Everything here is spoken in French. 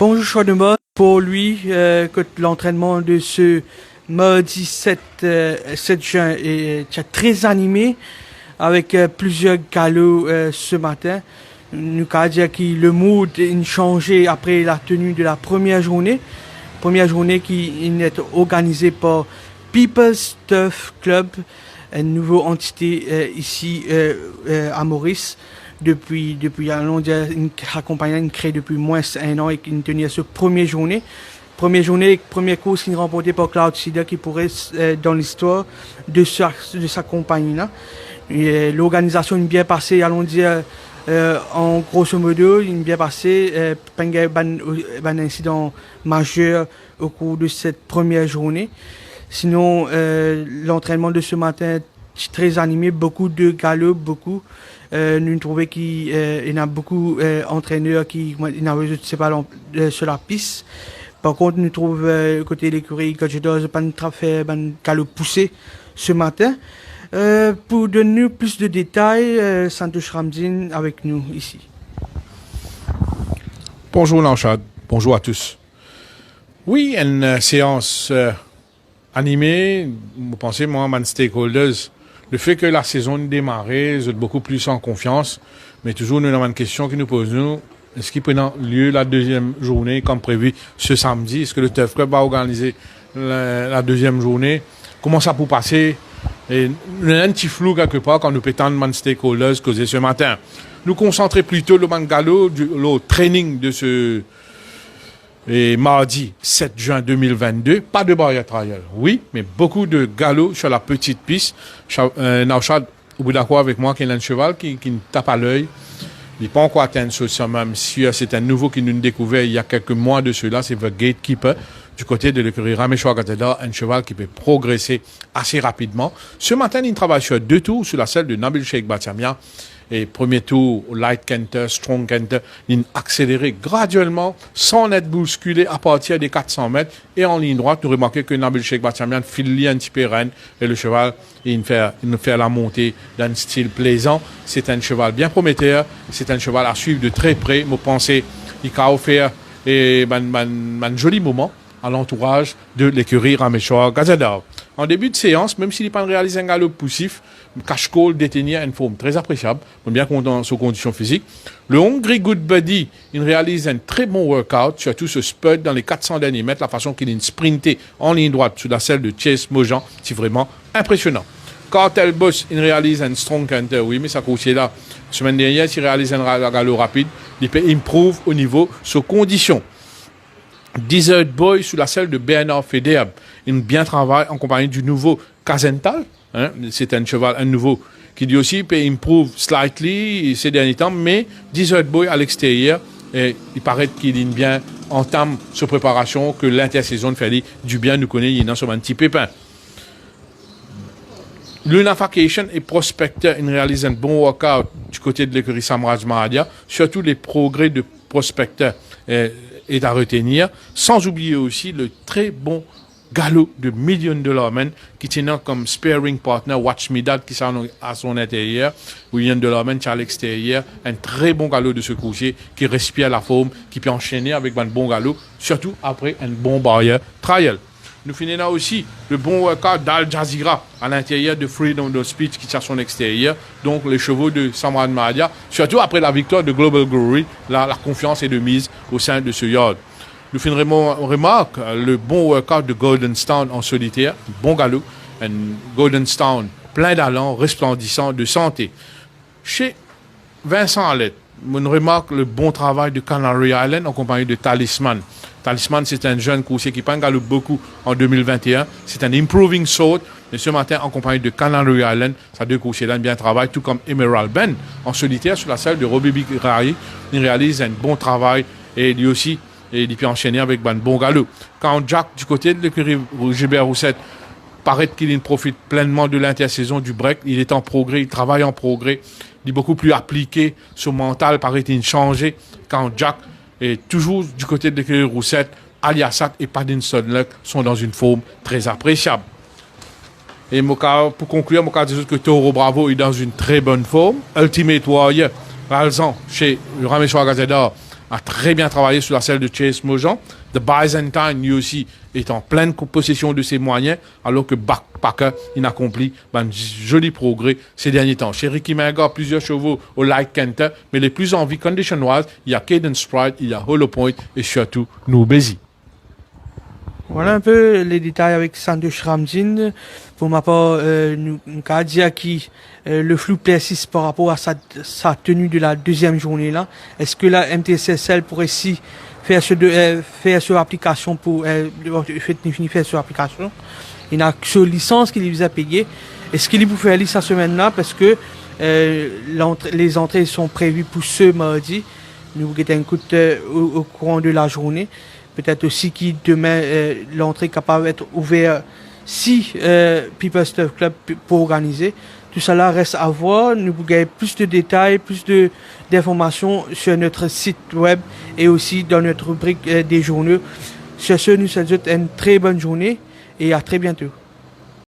Bonjour Chouanuma. Pour lui, que l'entraînement de ce mardi 7 juin est très animé avec plusieurs galops ce matin. Nous avons dit que le mood a changé après la tenue de la première journée. Première journée qui est organisée par People's Turf Club, une nouvelle entité ici à Maurice. Depuis une compagnie créée depuis moins d'un an et qui tenait cette première journée. Première course qui est remportée par Cloud Seeder qui pourrait dans l'histoire de sa compagnie-là. L'organisation est bien passée, allons dire, en grosso modo, il est bien passé, pas un incident majeur au cours de cette première journée. Sinon, l'entraînement de ce matin est très animé, beaucoup de galops, beaucoup. Nous trouvons qu'il y a beaucoup d'entraîneurs qui c'est pas sur la piste. Par contre, nous trouvons côté de l'écurie que je dois pas faire un galop poussé ce matin. Pour donner plus de détails, Santosh Ramzin avec nous ici. Bonjour Lanchad, bonjour à tous. Oui, une séance animée, vous pensez, moi, man stakeholders, le fait que la saison démarré, vous êtes beaucoup plus en confiance, mais toujours nous avons une question qui nous pose nous. Est-ce qu'il peut avoir lieu la deuxième journée comme prévu ce samedi? Est-ce que le Turf Club va organiser la deuxième journée? Comment ça peut passer? Et il y a un petit flou quelque part quand nous pétons de stakeholders causer ce matin. Nous concentrer plutôt le mangalo, le training de ce mardi 7 juin 2022. Pas de barrière trial, oui, mais beaucoup de galops sur la petite piste. Nauchad, au bout d'accord avec moi, qui est un cheval qui tape à l'œil. Il n'est pas encore atteint ce sommet, monsieur. C'est un nouveau qui nous a découvert il y a quelques mois de cela. C'est The Gatekeeper du côté de l'écurie Rameshwar Gazeta, un cheval qui peut progresser assez rapidement. Ce matin, il travaille sur 2 tours sur la selle de Nabil Sheikh Batiamia. Et premier tour, light canter, strong canter, il accéléré graduellement, sans être bousculé à partir des 400 mètres. Et en ligne droite, nous remarquons que Nabil Sheikh Batiamian file un petit peu reine. Et le cheval, il nous fait la montée d'un style plaisant. C'est un cheval bien prometteur. C'est un cheval à suivre de très près. Moi, pensez, il a offert un joli moment à l'entourage de l'écurie Rameshwar Gazeta. En début de séance, même s'il n'est pas réalisé un galop poussif, Cashcall détenait une forme très appréciable, bien content sur conditions physiques. Le Hungry Good Buddy, il réalise un très bon workout, surtout ce spurt dans les 400 derniers mètres, la façon qu'il est sprinté en ligne droite sous la selle de Chase Mojan, c'est vraiment impressionnant. Cartel Boss, il réalise un strong canter, oui, mais ça coûte là. La semaine dernière, il réalise un galop rapide, il peut improve au niveau sous conditions. Desert Boy sous la selle de Bernard Federb. Il bien travaille en compagnie du nouveau Kazental. C'est un cheval, un nouveau, qui lui aussi peut improve slightly ces derniers temps, mais Desert Boy à l'extérieur, il paraît qu'il est bien entame sa préparation, que l'intersaison fait du bien, nous connaît, il est sur un petit pépin. Lunafacation et Prospector, il réalise un bon workout du côté de l'écurie Samraj Mahadia, surtout les progrès de Prospector est à retenir, sans oublier aussi le très bon galop de $1 million man qui tient comme sparring partner Watch Me Dad qui sont à son intérieur, $1 million man qui est à l'extérieur, un très bon galop de ce coucher qui respire la forme, qui peut enchaîner avec un bon galop, surtout après un bon barrière trial. Nous finissons aussi le bon workout d'Al Jazeera à l'intérieur de Freedom of Speech qui est à son extérieur, donc les chevaux de Samraj Mahadia, surtout après la victoire de Global Glory, la confiance est de mise au sein de ce yard. Nous finirons remarque le bon workout de Golden Stone en solitaire, bon galop, un Golden Stone plein d'allant, resplendissant de santé. Chez Vincent Allet, on remarque le bon travail de Canary Island en compagnie de Talisman. Talisman, c'est un jeune coursier qui galope beaucoup en 2021. C'est un improving sort. Et ce matin, en compagnie de Canary Island, ces deux coursiers-là bien travaillent, tout comme Emerald Ben, en solitaire sur la selle de Robbie Big Rai. Il réalise un bon travail et lui aussi, il peut enchaîner avec un bon galop. Quand Jack, du côté de l'écurie Gilbert Rousset, paraît qu'il profite pleinement de l'intersaison du break, il est en progrès, il travaille en progrès, il est beaucoup plus appliqué, son mental paraît-il changé. Quand Jack est toujours du côté de l'écurie Rousset, Aliasat et Paddington Luck sont dans une forme très appréciable. Et pour conclure, je dis que Toro Bravo est dans une très bonne forme. Ultimate Warrior, Valzan, chez Rameshwar Gazeta, a très bien travaillé sur la selle de Chase Mojan. The Byzantine, lui aussi, est en pleine possession de ses moyens, alors que Backpacker, il a accompli un joli progrès ces derniers temps. Chez Ricky Menga, plusieurs chevaux au Light Canter, mais les plus en vie condition-wise, il y a Cadence Sprite, il y a Hollow Point et surtout Noubezi. Voilà un peu les détails avec Santosh Ramzin. Pour ma part, nous avons dit le flou persiste par rapport à sa tenue de la deuxième journée là. Est-ce que la MTSSL pourrait aussi faire sur application pour faire sur application? Il y a sur licence qu'il les a payé. Est-ce qu'il peut faire cette semaine là parce que les entrées sont prévues pour ce mardi. Nous avons un coup au courant de la journée. Peut-être aussi que demain, l'entrée est capable d'être ouverte si People Stuff Club pour organiser. Tout cela reste à voir. Nous pouvons gagner plus de détails, plus d'informations sur notre site web et aussi dans notre rubrique des journaux. Sur ce, nous souhaitons une très bonne journée et à très bientôt.